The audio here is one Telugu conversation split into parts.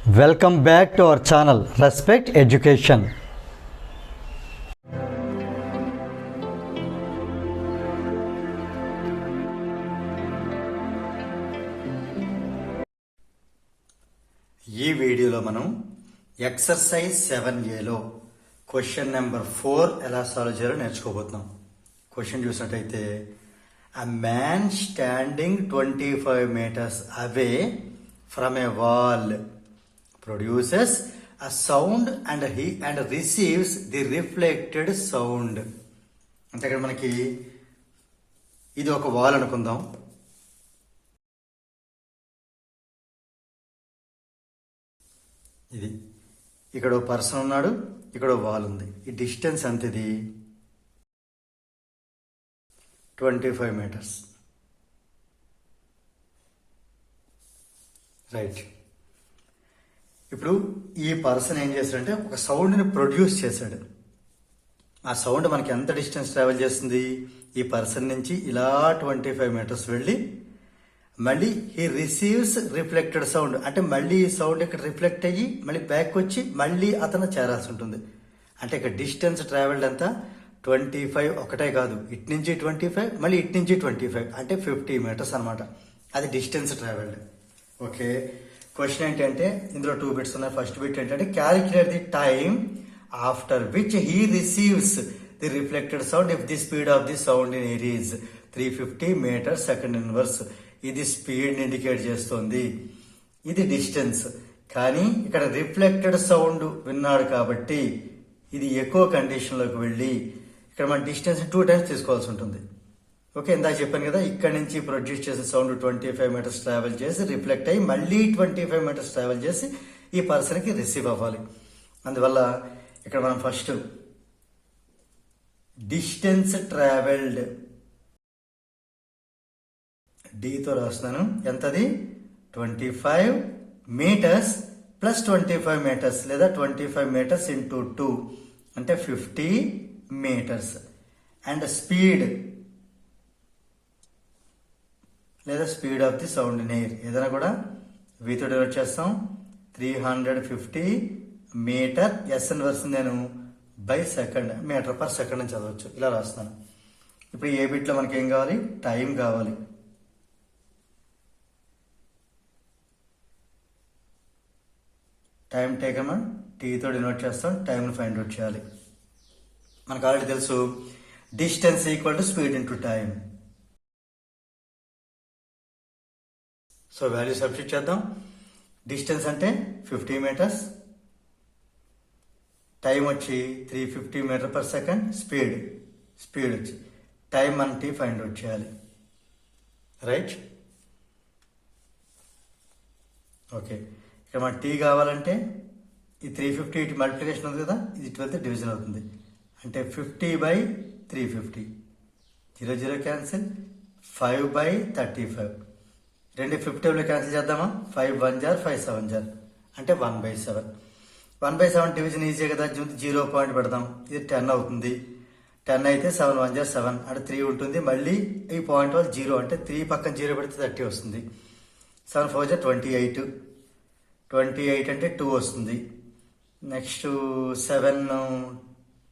Welcome back to our channel respect education. ఈ వీడియోలో మనం ఎక్సర్సైజ్ 7Aలో క్వశ్చన్ నెంబర్ 4 ఎలా సాల్వ్ చేయాలో నేర్చుకోబోతున్నాం. క్వశ్చన్ చూసినట్టయితే, a man standing 25 meters away from a wall produces a sound and receives the reflected sound. అంటే ఇక్కడ మనకి ఇది ఒక వాల్ అనుకుందాం. ఇది ఇక్కడ పర్సన్ ఉన్నాడు, ఇక్కడ వాల్ ఉంది. ఈ డిస్టెన్స్ ఎంత? ఇది 25 meters. రైట్. ఇప్పుడు ఈ పర్సన్ ఏం చేశాడంటే ఒక సౌండ్ని ప్రొడ్యూస్ చేశాడు. ఆ సౌండ్ మనకి ఎంత డిస్టెన్స్ ట్రావెల్ చేస్తుంది? ఈ పర్సన్ నుంచి ఇలా 25 meters వెళ్ళి మళ్ళీ హీ రిసీవ్స్ రిఫ్లెక్టెడ్ సౌండ్. అంటే మళ్ళీ ఈ సౌండ్ ఇక్కడ రిఫ్లెక్ట్ అయ్యి మళ్ళీ బ్యాక్ వచ్చి మళ్ళీ అతను చేరాల్సి ఉంటుంది. అంటే ఇక్కడ డిస్టెన్స్ ట్రావెల్డ్ అంతా 25, ఒకటే కాదు, ఇటు నుంచి 25 మళ్ళీ ఇటు నుంచి 25, అంటే 50 meters అనమాట. అది డిస్టెన్స్ ట్రావెల్డ్. ఓకే, క్వశ్చన్ ఏంటంటే ఇందులో 2 bits ఉన్నాయి. ఫస్ట్ బిట్ ఏంటంటే calculate the time after which he receives the reflected sound if the speed of the sound in air is 350 meters second inverse. ఇది స్పీడ్ ఇండికేట్ చేస్తుంది, ఇది డిస్టెన్స్. కానీ ఇక్కడ రిఫ్లెక్టెడ్ సౌండ్ విన్నాడు కాబట్టి ఇది ఎక్కువ కండిషన్లోకి వెళ్ళి ఇక్కడ మన డిస్టెన్స్ 2 times తీసుకోవాల్సి ఉంటుంది. ఓకే, ఇందాక చెప్పాను కదా, ఇక్కడ నుంచి ప్రొడ్యూస్ చేసే సౌండ్ 25 meters ట్రావెల్ చేసి రిఫ్లెక్ట్ అయ్యి మళ్ళీ 25 meters ట్రావెల్ చేసి ఈ పర్సన్కి రిసీవ్ అవ్వాలి. అందువల్ల ఇక్కడ మనం ఫస్ట్ డిస్టెన్స్ ట్రావెల్డ్ డీతో రాస్తున్నాను. ఎంతది? 25 meters ప్లస్ 25 meters లేదా 25 meters ఇంటూ 2 అంటే 50 meters. అండ్ స్పీడ్ లేదా speed of the sound in air ఏదైనా కూడా వీతో డివైడ్ చేస్తాం. 350 meter. ఎస్ అని వస్తుంది నేను by second, metre per second అని చదవచ్చు. ఇలా రాస్తాను. ఇప్పుడు ఏ బిట్లో మనకి ఏం కావాలి? టైం కావాలి. టైం టేకన్ టీతో డినోట్ చేస్తాం. టైంని ఫైండ్ అవుట్ చేయాలి. మనకు ఆల్రెడీ తెలుసు, distance equal to speed into time. So value substitute చేద్దాం. డిస్టెన్స్ అంటే 50 meters, టైం వచ్చి 350 meters per second, స్పీడ్ వచ్చి టైం మన టీ ఫైండ్ అవుట్ చేయాలి. రైట్. ఓకే, ఇక్కడ మన టీ కావాలంటే ఈ 350 ఇటు మల్టిప్లికేషన్ ఉంది కదా, ఇది 12 డివిజన్ అవుతుంది. అంటే 50/350, 0 క్యాన్సిల్, 5/35. రెండు 50లో క్యాన్సిల్ చేద్దామా? 5 1 jar 5 7 jar అంటే 1/7. 1/7 డివిజన్ ఈజీ కదా, 0 పాయింట్ పెడదాం. ఇది 10 అవుతుంది. 10 అయితే 7 1 jar 7 అంటే 3 ఉంటుంది. మళ్ళీ ఈ పాయింట్ వల్ల 0 అంటే 3 పక్కన 0 పెడితే 30 వస్తుంది. 7 4 jar 28. 28 అంటే 2 వస్తుంది. Next 7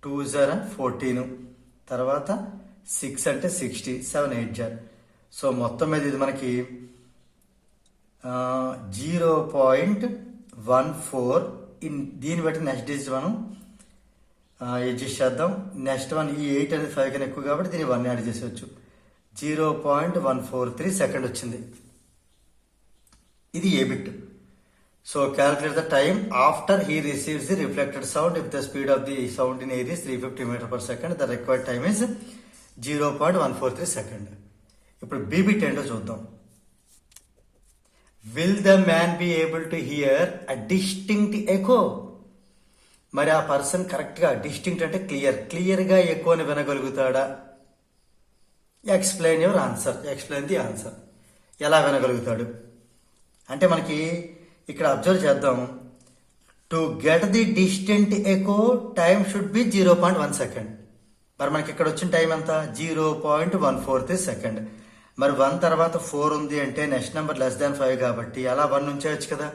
2 jar 14. తర్వాత 6 అంటే 60. 7 8 jar. సో మొత్తం మీద ఇది మనకి 0.14. దీన్ని బట్టి నెక్స్ట్ డిజిట్ మనం అడ్జస్ట్ చేద్దాం. నెక్స్ట్ వన్ ఈ 8 అనేది 5 కన్నా ఎక్కువ కాబట్టి దీన్ని 1 యాడ్ చేసేవచ్చు. 0.143 సెకండ్ వచ్చింది. ఇది ఏ bit. So calculate the time after he receives the reflected sound if the speed of the sound in air is 350 meters per second. The required time is 0.143 second. ఇప్పుడు B bit ఏంటో చూద్దాం. Will the man be able to hear a distinct echo? మరి ఆ పర్సన్ కరెక్ట్ గా డిస్టింక్ట్ అంటే క్లియర్ గా ఎకోని వినగలుగుతాడా? Explain your answer. Explain the answer. ఎలా వినగలుగుతాడు అంటే మనకి ఇక్కడ అబ్జర్వ్ చేద్దాం. To get the distant echo time should be 0.1 second. మరి మనకి ఇక్కడ వచ్చిన టైం ఎంత? 0.143 సెకండ్. మరి 1 తర్వాత 4 ఉంది అంటే నెక్స్ట్ నెంబర్ లెస్ దాన్ 5 కాబట్టి అలా 1 ఉంచేయచ్చు కదా.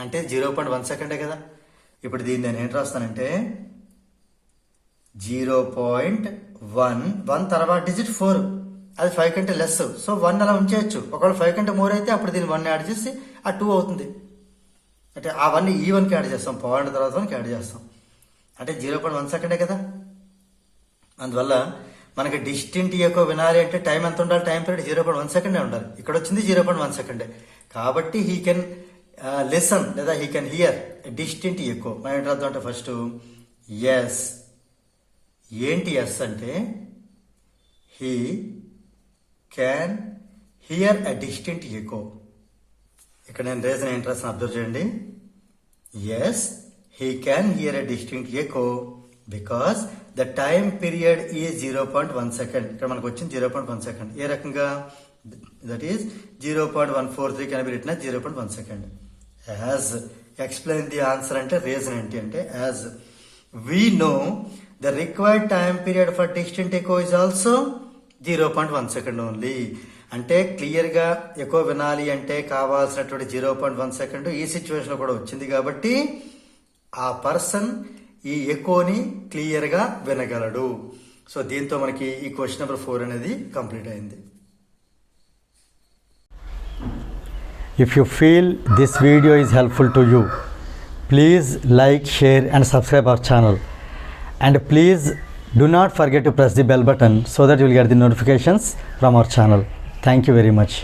అంటే 0.1 సెకండే కదా. ఇప్పుడు దీన్ని నేను ఏంటి రాస్తానంటే 0.1 తర్వాత డిజిట్ 4, అది 5 కంటే లెస్, సో 1 అలా ఉంచేయచ్చు. ఒకవేళ 5 కంటే మోర్ అయితే అప్పుడు దీన్ని 1 యాడ్ చేసి ఆ 2 అవుతుంది. అంటే ఆ 1 ఈ 1కి యాడ్ చేస్తాం, పాయింట్ తర్వాత 1కి యాడ్ చేస్తాం. అంటే 0.1 సెకండే కదా. అందువల్ల మనకి డిస్టింట్ ఎకో వినాలి అంటే టైం ఎంత ఉండాలి, టైం పీరియడ్ 0.1 సెకండే ఉండాలి. ఇక్కడ వచ్చింది 0.1 సెకండే. కాబట్టి హీ కెన్ లిసన్ లేదా he can hear distinct echo. మనం ఏంటి అర్థం అంటే ఫస్ట్ ఎస్, ఏంటి ఎస్ అంటే he can hear a distinct echo. ఇక్కడ నేను రీజన్ ఏంటి రాసిన అబ్జర్వ్ చేయండి. Yes, he can hear a distinct echo because the time period is 0.1 second. ఇక్కడ మనకు వచ్చింది 0.1 సెకండ్. ఏ రకంగా, that is 0.143 can be written as 0.1 second. As explain the answer అంటే రీజన్ ఏంటి అంటే as we know the required time period for distinct echo is also 0.1 second only. అంటే క్లియర్ గా ఎకో వినాలి అంటే కావాల్సినటువంటి 0.1 సెకండ్ ఈ సిచ్యువేషన్ లో కూడా వచ్చింది కాబట్టి ఆ పర్సన్ ఈ ఎకోని క్లియర్ గా వినగలడు. సో దీంతో మనకి ఈ క్వశ్చన్ నెంబర్ 4 అనేది కంప్లీట్ అయింది. If you feel this video is helpful to you, please like, share and subscribe our channel. And please do not forget to press the bell button so that you will get the notifications from our channel. Thank you very much.